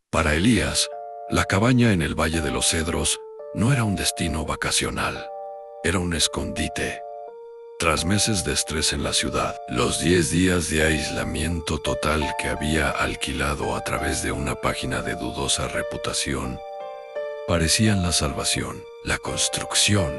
Para Elías, la cabaña en el Valle de los Cedros no era un destino vacacional, era un escondite. Tras meses de estrés en la ciudad, los 10 días de aislamiento total que había alquilado a través de una página de dudosa reputación, parecían la salvación. La construcción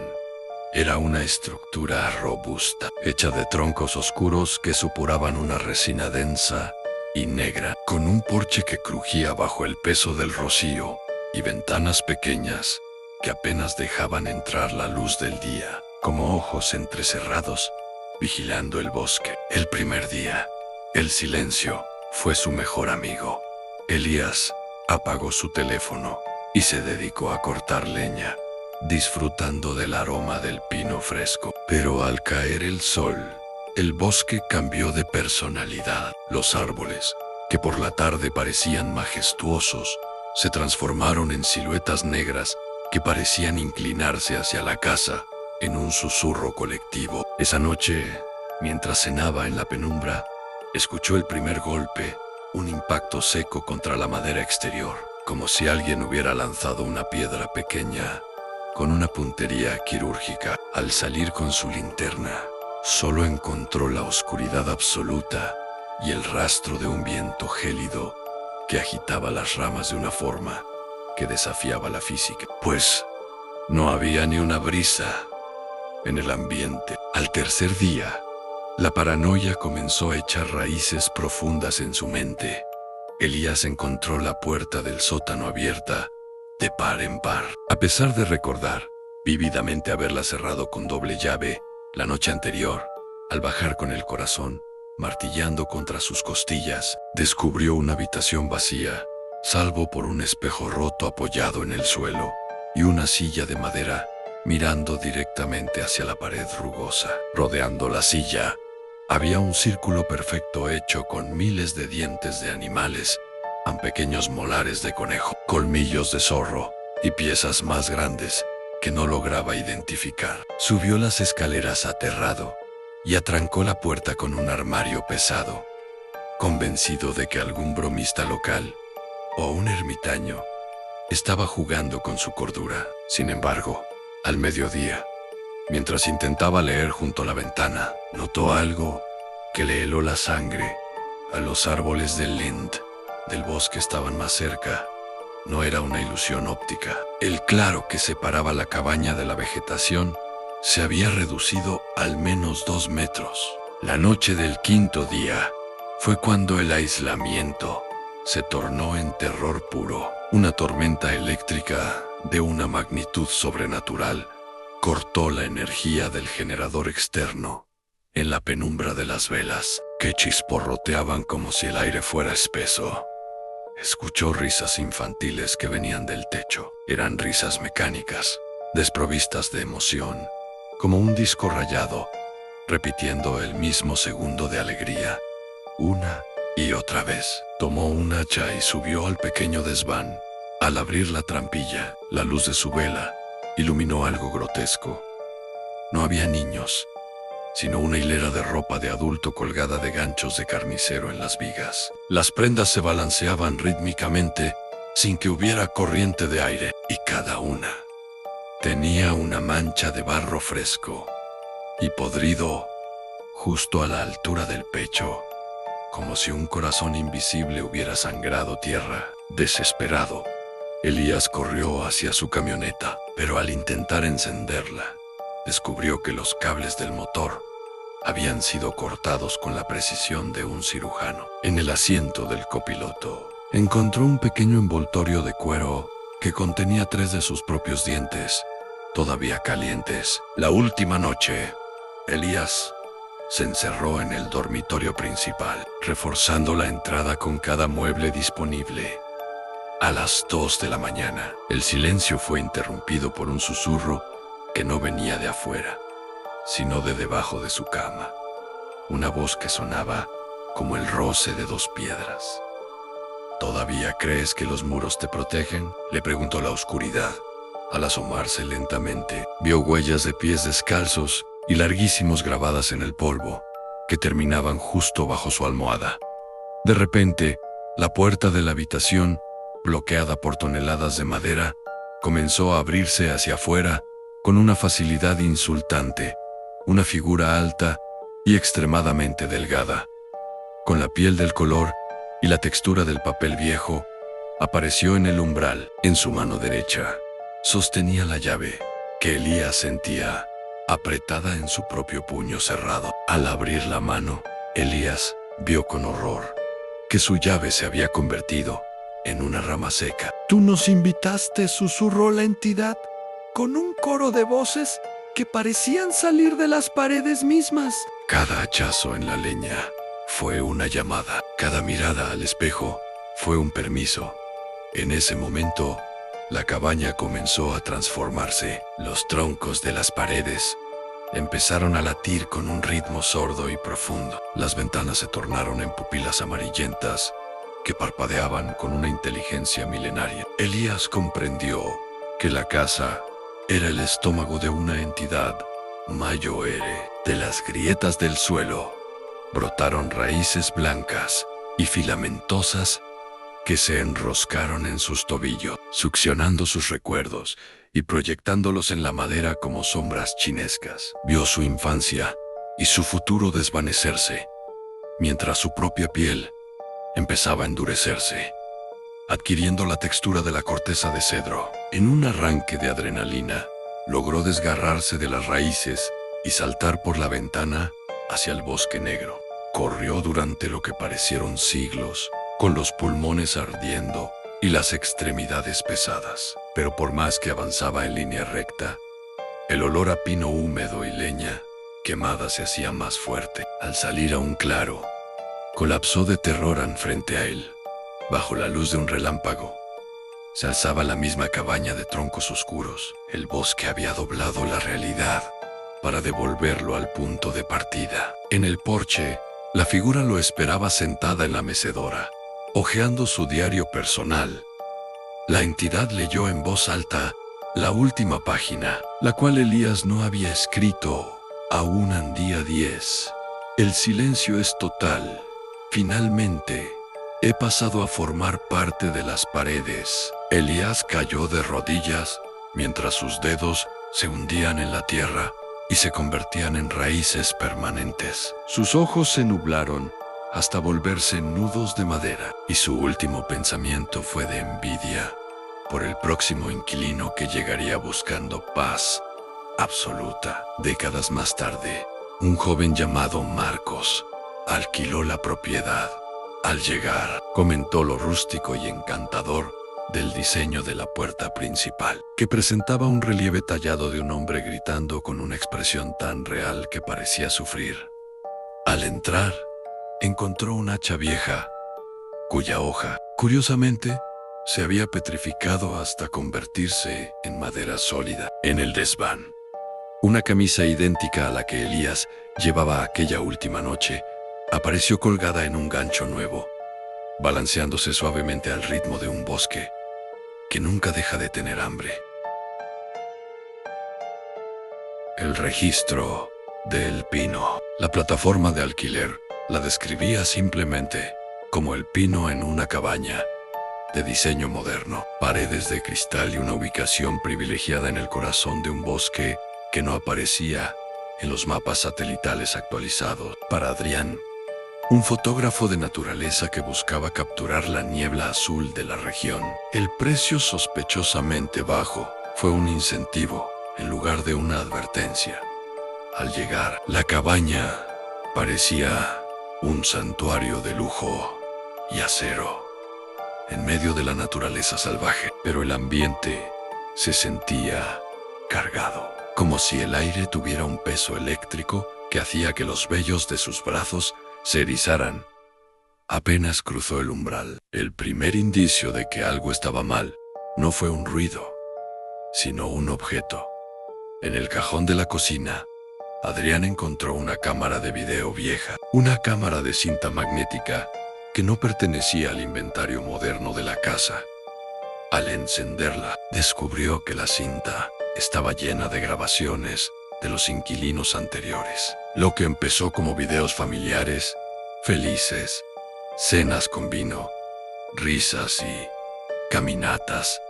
era una estructura robusta, hecha de troncos oscuros que supuraban una resina densa y negra, con un porche que crujía bajo el peso del rocío y ventanas pequeñas que apenas dejaban entrar la luz del día, como ojos entrecerrados, vigilando el bosque. El primer día, el silencio fue su mejor amigo. Elías apagó su teléfono y se dedicó a cortar leña, disfrutando del aroma del pino fresco. Pero al caer el sol, el bosque cambió de personalidad. Los árboles, que por la tarde parecían majestuosos, se transformaron en siluetas negras que parecían inclinarse hacia la casa en un susurro colectivo. Esa noche, mientras cenaba en la penumbra, escuchó el primer golpe, un impacto seco contra la madera exterior, como si alguien hubiera lanzado una piedra pequeña con una puntería quirúrgica. Al salir con su linterna, solo encontró la oscuridad absoluta y el rastro de un viento gélido que agitaba las ramas de una forma que desafiaba la física, pues no había ni una brisa en el ambiente. Al tercer día, la paranoia comenzó a echar raíces profundas en su mente. Elías encontró la puerta del sótano abierta de par en par. A pesar de recordar vívidamente haberla cerrado con doble llave la noche anterior, al bajar con el corazón martillando contra sus costillas, descubrió una habitación vacía, salvo por un espejo roto apoyado en el suelo y una silla de madera mirando directamente hacia la pared rugosa. Rodeando la silla, había un círculo perfecto hecho con miles de dientes de animales, pequeños molares de conejo, colmillos de zorro y piezas más grandes que no lograba identificar. Subió las escaleras aterrado y atrancó la puerta con un armario pesado, convencido de que algún bromista local o un ermitaño estaba jugando con su cordura. Sin embargo, al mediodía, mientras intentaba leer junto a la ventana, notó algo que le heló la sangre. A los árboles del lind del bosque estaban más cerca. No era una ilusión óptica. El claro que separaba la cabaña de la vegetación se había reducido al menos 2 metros. La noche del quinto día fue cuando el aislamiento se tornó en terror puro. Una tormenta eléctrica de una magnitud sobrenatural cortó la energía del generador externo en la penumbra de las velas, que chisporroteaban como si el aire fuera espeso. Escuchó risas infantiles que venían del techo. Eran risas mecánicas, desprovistas de emoción, como un disco rayado, repitiendo el mismo segundo de alegría, una y otra vez. Tomó un hacha y subió al pequeño desván. Al abrir la trampilla, la luz de su vela iluminó algo grotesco. No había niños, sino una hilera de ropa de adulto colgada de ganchos de carnicero en las vigas. Las prendas se balanceaban rítmicamente sin que hubiera corriente de aire, y cada una tenía una mancha de barro fresco y podrido justo a la altura del pecho, como si un corazón invisible hubiera sangrado tierra. Desesperado, Elías corrió hacia su camioneta, pero al intentar encenderla, descubrió que los cables del motor habían sido cortados con la precisión de un cirujano. En el asiento del copiloto, encontró un pequeño envoltorio de cuero que contenía 3 de sus propios dientes, todavía calientes. La última noche, Elías se encerró en el dormitorio principal, reforzando la entrada con cada mueble disponible. A las 2 de la mañana, el silencio fue interrumpido por un susurro que no venía de afuera, sino de debajo de su cama. Una voz que sonaba como el roce de 2 piedras. ¿Todavía crees que los muros te protegen?, le preguntó la oscuridad. Al asomarse lentamente, vio huellas de pies descalzos y larguísimos grabadas en el polvo, que terminaban justo bajo su almohada. De repente, la puerta de la habitación bloqueada por toneladas de madera, comenzó a abrirse hacia afuera con una facilidad insultante. Una figura alta y extremadamente delgada, con la piel del color y la textura del papel viejo, apareció en el umbral. En su mano derecha sostenía la llave, que Elías sentía apretada en su propio puño cerrado. Al abrir la mano, Elías vio con horror que su llave se había convertido en una rama seca. «Tú nos invitaste», susurró la entidad, con un coro de voces que parecían salir de las paredes mismas. Cada hachazo en la leña fue una llamada. Cada mirada al espejo fue un permiso. En ese momento, la cabaña comenzó a transformarse. Los troncos de las paredes empezaron a latir con un ritmo sordo y profundo. Las ventanas se tornaron en pupilas amarillentas que parpadeaban con una inteligencia milenaria. Elías comprendió que la casa era el estómago de una entidad mayoere. De las grietas del suelo brotaron raíces blancas y filamentosas que se enroscaron en sus tobillos, succionando sus recuerdos y proyectándolos en la madera como sombras chinescas. Vio su infancia y su futuro desvanecerse, mientras su propia piel empezaba a endurecerse, adquiriendo la textura de la corteza de cedro. En un arranque de adrenalina, logró desgarrarse de las raíces y saltar por la ventana hacia el bosque negro. Corrió durante lo que parecieron siglos, con los pulmones ardiendo y las extremidades pesadas. Pero por más que avanzaba en línea recta, el olor a pino húmedo y leña quemada se hacía más fuerte. Al salir a un claro, colapsó de terror frente a él. Bajo la luz de un relámpago, se alzaba la misma cabaña de troncos oscuros. El bosque había doblado la realidad para devolverlo al punto de partida. En el porche, la figura lo esperaba sentada en la mecedora, hojeando su diario personal. La entidad leyó en voz alta la última página, la cual Elías no había escrito aún en día 10. El silencio es total. Finalmente, he pasado a formar parte de las paredes. Elías cayó de rodillas mientras sus dedos se hundían en la tierra y se convertían en raíces permanentes. Sus ojos se nublaron hasta volverse nudos de madera, y su último pensamiento fue de envidia por el próximo inquilino que llegaría buscando paz absoluta. Décadas más tarde, un joven llamado Marcos alquiló la propiedad. Al llegar, comentó lo rústico y encantador del diseño de la puerta principal, que presentaba un relieve tallado de un hombre gritando con una expresión tan real que parecía sufrir. Al entrar, encontró un hacha vieja, cuya hoja, curiosamente, se había petrificado hasta convertirse en madera sólida. En el desván, una camisa idéntica a la que Elías llevaba aquella última noche apareció colgada en un gancho nuevo, balanceándose suavemente al ritmo de un bosque que nunca deja de tener hambre. El registro del pino. La plataforma de alquiler la describía simplemente como el pino en una cabaña de diseño moderno, paredes de cristal y una ubicación privilegiada en el corazón de un bosque que no aparecía en los mapas satelitales actualizados. Para Adrián, un fotógrafo de naturaleza que buscaba capturar la niebla azul de la región, el precio sospechosamente bajo fue un incentivo en lugar de una advertencia. Al llegar, la cabaña parecía un santuario de lujo y acero en medio de la naturaleza salvaje, pero el ambiente se sentía cargado, como si el aire tuviera un peso eléctrico que hacía que los vellos de sus brazos se erizaran. Apenas cruzó el umbral, el primer indicio de que algo estaba mal no fue un ruido, sino un objeto. En el cajón de la cocina, Adrián encontró una cámara de video vieja, una cámara de cinta magnética que no pertenecía al inventario moderno de la casa. Al encenderla, descubrió que la cinta estaba llena de grabaciones de los inquilinos anteriores. Lo que empezó como videos familiares, felices, cenas con vino, risas y caminatas,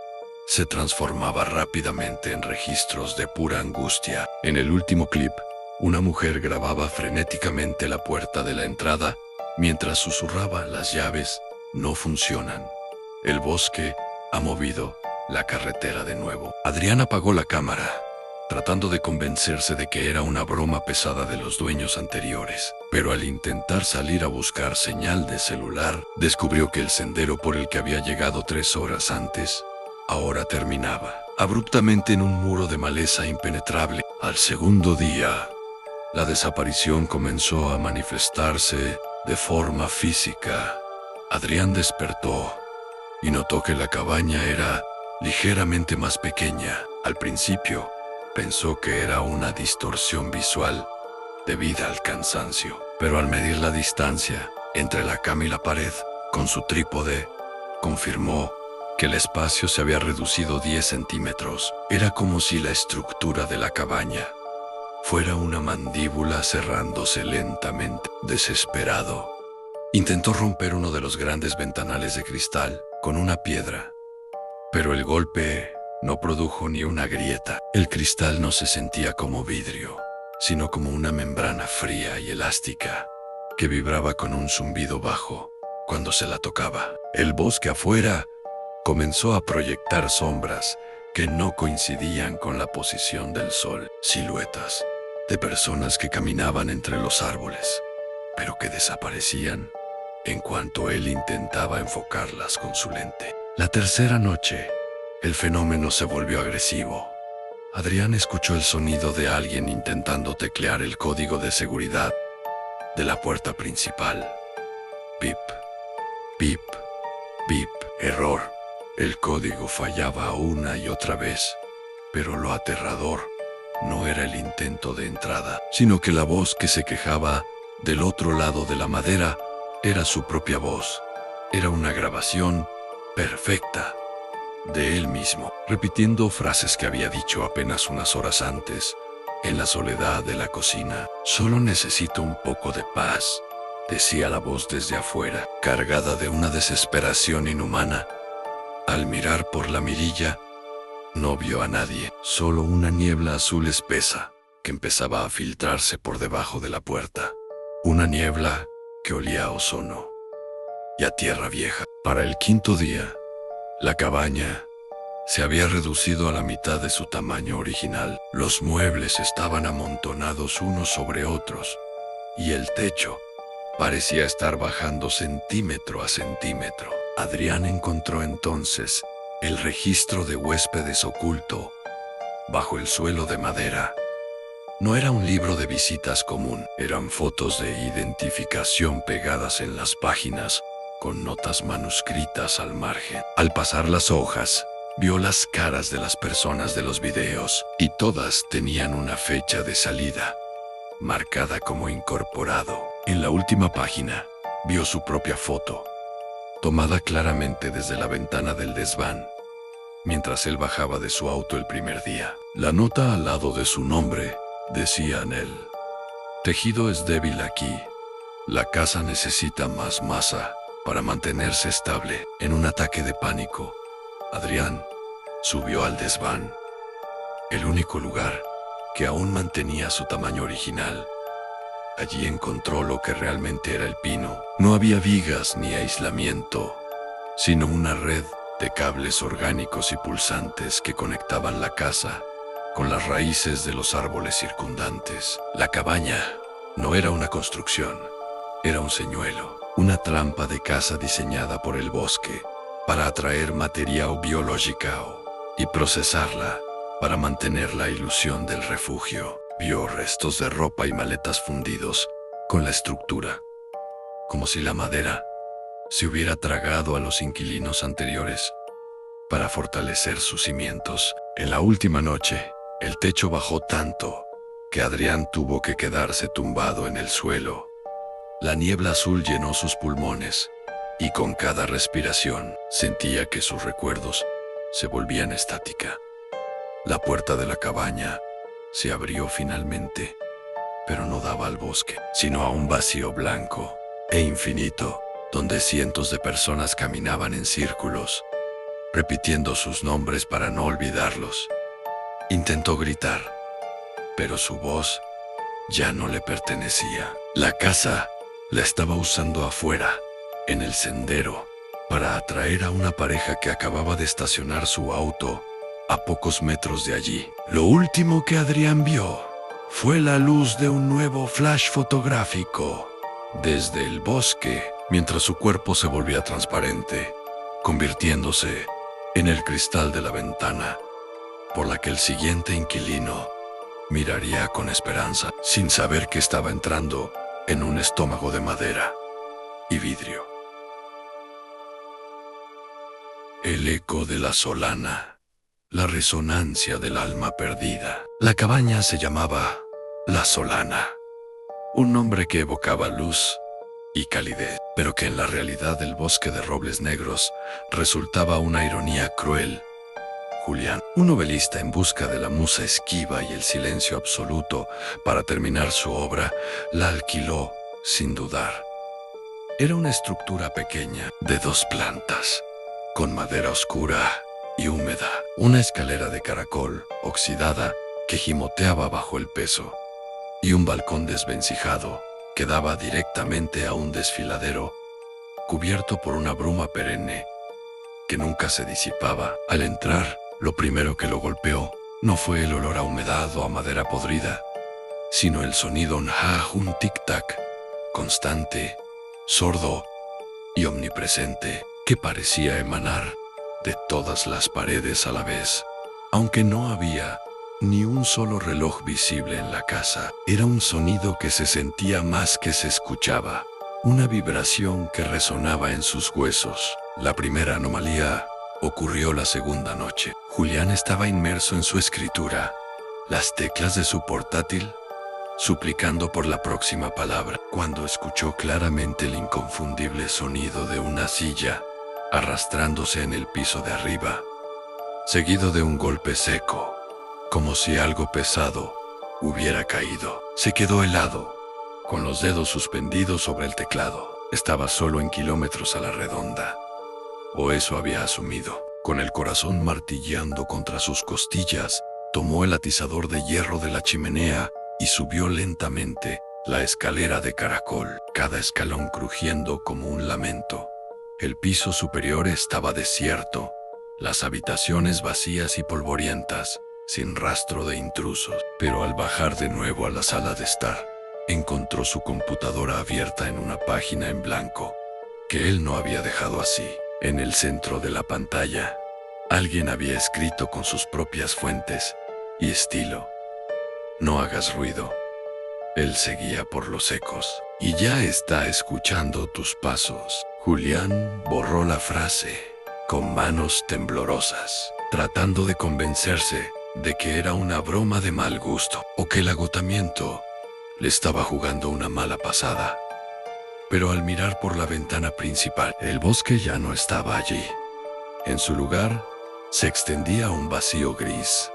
se transformaba rápidamente en registros de pura angustia. En el último clip, una mujer grababa frenéticamente la puerta de la entrada mientras susurraba: las llaves no funcionan. El bosque ha movido la carretera de nuevo. Adrián apagó la cámara, tratando de convencerse de que era una broma pesada de los dueños anteriores. Pero al intentar salir a buscar señal de celular, descubrió que el sendero por el que había llegado 3 horas antes ahora terminaba abruptamente en un muro de maleza impenetrable. Al segundo día, la desaparición comenzó a manifestarse de forma física. Adrián despertó y notó que la cabaña era ligeramente más pequeña. Al principio, pensó que era una distorsión visual debida al cansancio, pero al medir la distancia entre la cama y la pared con su trípode, confirmó que el espacio se había reducido 10 centímetros. Era como si la estructura de la cabaña fuera una mandíbula cerrándose lentamente. Desesperado, intentó romper uno de los grandes ventanales de cristal con una piedra, pero el golpe no produjo ni una grieta. El cristal no se sentía como vidrio, sino como una membrana fría y elástica que vibraba con un zumbido bajo cuando se la tocaba. El bosque afuera comenzó a proyectar sombras que no coincidían con la posición del sol, siluetas de personas que caminaban entre los árboles, pero que desaparecían en cuanto él intentaba enfocarlas con su lente. La tercera noche, el fenómeno se volvió agresivo. Adrián escuchó el sonido de alguien intentando teclear el código de seguridad de la puerta principal. Pip, pip, pip. Error. El código fallaba una y otra vez, pero lo aterrador no era el intento de entrada, sino que la voz que se quejaba del otro lado de la madera era su propia voz. Era una grabación perfecta de él mismo, repitiendo frases que había dicho apenas unas horas antes, en la soledad de la cocina. Solo necesito un poco de paz, decía la voz desde afuera, cargada de una desesperación inhumana. Al mirar por la mirilla, no vio a nadie, solo una niebla azul espesa que empezaba a filtrarse por debajo de la puerta. Una niebla que olía a ozono y a tierra vieja. Para el quinto día, la cabaña se había reducido a la mitad de su tamaño original. Los muebles estaban amontonados unos sobre otros y el techo parecía estar bajando centímetro a centímetro. Adrián encontró entonces el registro de huéspedes oculto bajo el suelo de madera. No era un libro de visitas común, eran fotos de identificación pegadas en las páginas con notas manuscritas al margen. Al pasar las hojas, vio las caras de las personas de los videos y todas tenían una fecha de salida marcada como incorporado. En la última página, vio su propia foto, tomada claramente desde la ventana del desván, mientras él bajaba de su auto el primer día. La nota al lado de su nombre decía en él: tejido es débil aquí. La casa necesita más masa para mantenerse estable. En un ataque de pánico, Adrián subió al desván, el único lugar que aún mantenía su tamaño original. Allí encontró lo que realmente era el pino. No había vigas ni aislamiento, sino una red de cables orgánicos y pulsantes que conectaban la casa con las raíces de los árboles circundantes. La cabaña no era una construcción, era un señuelo, una trampa de caza diseñada por el bosque para atraer materia biológica y procesarla para mantener la ilusión del refugio. Vio restos de ropa y maletas fundidos con la estructura, como si la madera se hubiera tragado a los inquilinos anteriores para fortalecer sus cimientos. En la última noche, el techo bajó tanto que Adrián tuvo que quedarse tumbado en el suelo. La niebla azul llenó sus pulmones y con cada respiración sentía que sus recuerdos se volvían estática. La puerta de la cabaña se abrió finalmente, pero no daba al bosque, sino a un vacío blanco e infinito, donde cientos de personas caminaban en círculos, repitiendo sus nombres para no olvidarlos. Intentó gritar, pero su voz ya no le pertenecía. La casa la estaba usando afuera, en el sendero, para atraer a una pareja que acababa de estacionar su auto a pocos metros de allí. Lo último que Adrián vio fue la luz de un nuevo flash fotográfico desde el bosque, mientras su cuerpo se volvía transparente, convirtiéndose en el cristal de la ventana, por la que el siguiente inquilino miraría con esperanza, sin saber que estaba entrando en un estómago de madera y vidrio. El eco de la solana, la resonancia del alma perdida. La cabaña se llamaba La Solana, un nombre que evocaba luz y calidez, pero que en la realidad del bosque de robles negros resultaba una ironía cruel. Julián, un novelista en busca de la musa esquiva y el silencio absoluto para terminar su obra, la alquiló sin dudar. Era una estructura pequeña de 2 plantas, con madera oscura y húmeda, una escalera de caracol oxidada que gimoteaba bajo el peso, y un balcón desvencijado que daba directamente a un desfiladero cubierto por una bruma perenne que nunca se disipaba. Al entrar, lo primero que lo golpeó no fue el olor a humedad o a madera podrida, sino el sonido un tic-tac, constante, sordo y omnipresente, que parecía emanar de todas las paredes a la vez. Aunque no había ni un solo reloj visible en la casa, era un sonido que se sentía más que se escuchaba, una vibración que resonaba en sus huesos. La primera anomalía ocurrió la segunda noche. Julián estaba inmerso en su escritura, las teclas de su portátil, suplicando por la próxima palabra, cuando escuchó claramente el inconfundible sonido de una silla arrastrándose en el piso de arriba, seguido de un golpe seco, como si algo pesado hubiera caído. Se quedó helado, con los dedos suspendidos sobre el teclado. Estaba solo en kilómetros a la redonda, o eso había asumido. Con el corazón martilleando contra sus costillas, tomó el atizador de hierro de la chimenea y subió lentamente la escalera de caracol, cada escalón crujiendo como un lamento. El piso superior estaba desierto, las habitaciones vacías y polvorientas, sin rastro de intrusos. Pero al bajar de nuevo a la sala de estar, encontró su computadora abierta en una página en blanco, que él no había dejado así. En el centro de la pantalla, alguien había escrito con sus propias fuentes y estilo: "No hagas ruido". Él seguía por los ecos. "Y ya está escuchando tus pasos". Julián borró la frase con manos temblorosas, tratando de convencerse de que era una broma de mal gusto o que el agotamiento le estaba jugando una mala pasada. Pero al mirar por la ventana principal, el bosque ya no estaba allí. En su lugar se extendía un vacío gris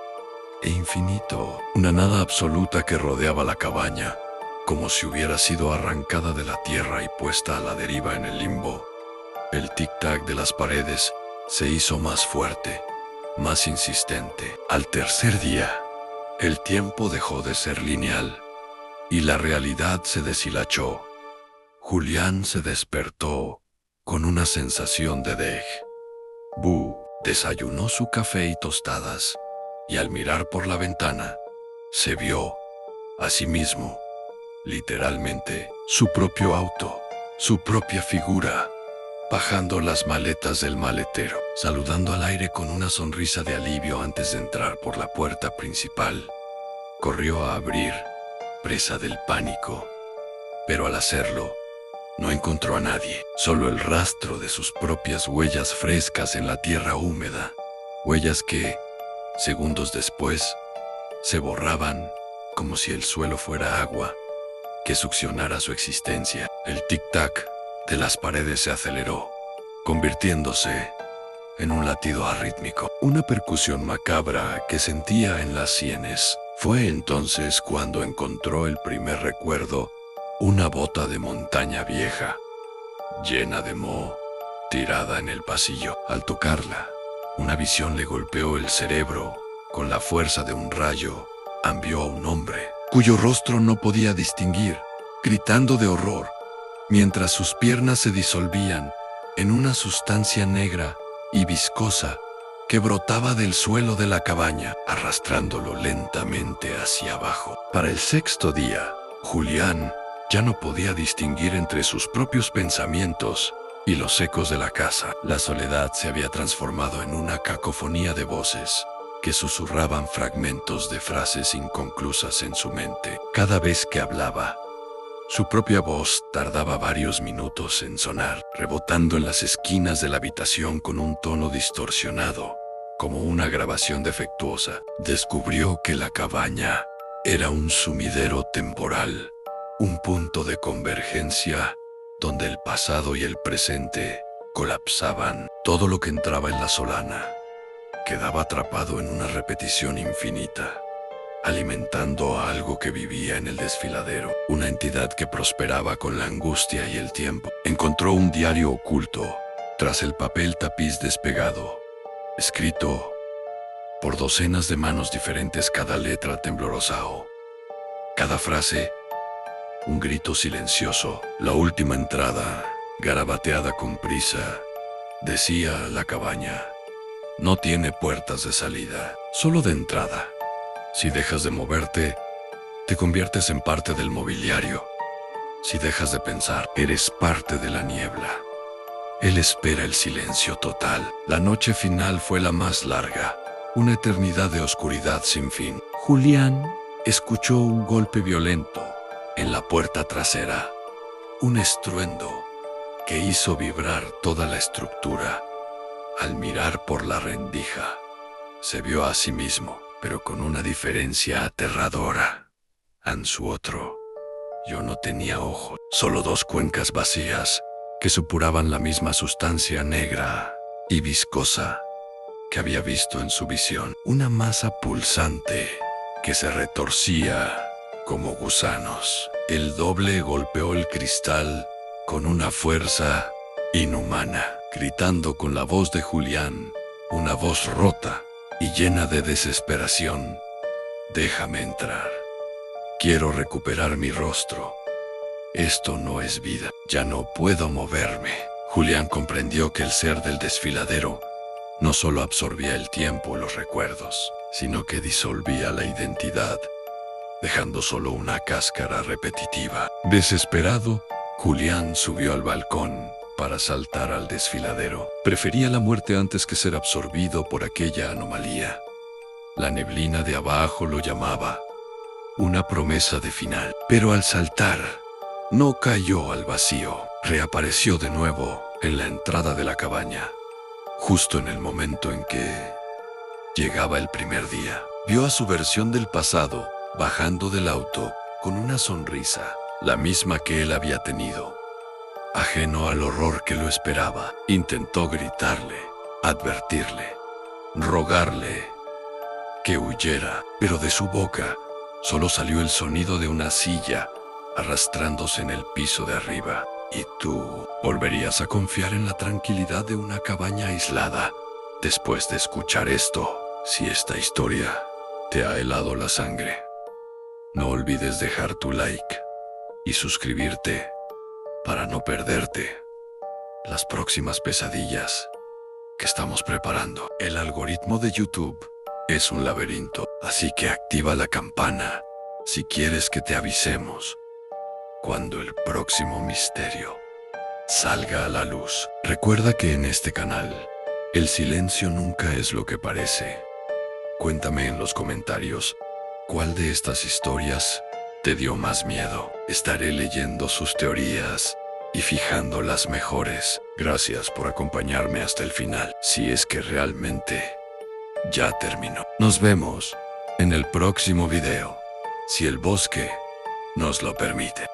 e infinito, una nada absoluta que rodeaba la cabaña, como si hubiera sido arrancada de la tierra y puesta a la deriva en el limbo. El tic-tac de las paredes se hizo más fuerte, más insistente. Al tercer día, el tiempo dejó de ser lineal y la realidad se deshilachó. Julián se despertó con una sensación de déjà vu. Desayunó su café y tostadas, y al mirar por la ventana, se vio a sí mismo, literalmente, su propio auto, su propia figura, bajando las maletas del maletero, saludando al aire con una sonrisa de alivio antes de entrar por la puerta principal. Corrió a abrir, presa del pánico, pero al hacerlo, no encontró a nadie, solo el rastro de sus propias huellas frescas en la tierra húmeda, huellas que, segundos después, se borraban como si el suelo fuera agua que succionara su existencia. El tic-tac de las paredes se aceleró, convirtiéndose en un latido arrítmico, una percusión macabra que sentía en las sienes. Fue entonces cuando encontró el primer recuerdo: una bota de montaña vieja, llena de moho, tirada en el pasillo. Al tocarla, Una visión le golpeó el cerebro. Con la fuerza de un rayo, vio a un hombre, cuyo rostro no podía distinguir, gritando de horror, mientras sus piernas se disolvían en una sustancia negra y viscosa que brotaba del suelo de la cabaña, arrastrándolo lentamente hacia abajo. Para el sexto día, Julián ya no podía distinguir entre sus propios pensamientos y los ecos de la casa. La soledad se había transformado en una cacofonía de voces que susurraban fragmentos de frases inconclusas en su mente. Cada vez que hablaba, su propia voz tardaba varios minutos en sonar, rebotando en las esquinas de la habitación con un tono distorsionado, como una grabación defectuosa. Descubrió que la cabaña era un sumidero temporal, un punto de convergencia donde el pasado y el presente colapsaban. Todo lo que entraba en la solana quedaba atrapado en una repetición infinita, alimentando a algo que vivía en el desfiladero, una entidad que prosperaba con la angustia y el tiempo. Encontró un diario oculto tras el papel tapiz despegado, escrito por docenas de manos diferentes, cada letra temblorosa, cada frase un grito silencioso. La última entrada, garabateada con prisa, decía: la cabaña no tiene puertas de salida, solo de entrada. Si dejas de moverte, te conviertes en parte del mobiliario. Si dejas de pensar, eres parte de la niebla. Él espera el silencio total. La noche final fue la más larga, una eternidad de oscuridad sin fin. Julián escuchó un golpe violento en la puerta trasera, un estruendo que hizo vibrar toda la estructura. Al mirar por la rendija, se vio a sí mismo, pero con una diferencia aterradora. En su otro, yo no tenía ojos, solo dos cuencas vacías que supuraban la misma sustancia negra y viscosa que había visto en su visión. Una masa pulsante que se retorcía como gusanos. El doble golpeó el cristal con una fuerza inhumana, gritando con la voz de Julián, una voz rota y llena de desesperación: déjame entrar. Quiero recuperar mi rostro. Esto no es vida. Ya no puedo moverme. Julián comprendió que el ser del desfiladero no solo absorbía el tiempo y los recuerdos, sino que disolvía la identidad, dejando solo una cáscara repetitiva. Desesperado, Julián subió al balcón para saltar al desfiladero. Prefería la muerte antes que ser absorbido por aquella anomalía. La neblina de abajo lo llamaba, una promesa de final. Pero al saltar, no cayó al vacío. Reapareció de nuevo en la entrada de la cabaña, justo en el momento en que llegaba el primer día. Vio a su versión del pasado bajando del auto con una sonrisa, la misma que él había tenido. Ajeno al horror que lo esperaba, intentó gritarle, advertirle, rogarle que huyera, pero de su boca solo salió el sonido de una silla arrastrándose en el piso de arriba. ¿Y tú volverías a confiar en la tranquilidad de una cabaña aislada después de escuchar esto? Si esta historia te ha helado la sangre, no olvides dejar tu like y suscribirte para no perderte las próximas pesadillas que estamos preparando. El algoritmo de YouTube es un laberinto, así que activa la campana si quieres que te avisemos cuando el próximo misterio salga a la luz. Recuerda que en este canal, el silencio nunca es lo que parece. Cuéntame en los comentarios cuál de estas historias te dio más miedo. Estaré leyendo sus teorías y fijando las mejores. Gracias por acompañarme hasta el final, si es que realmente ya terminó. Nos vemos en el próximo video, si el bosque nos lo permite.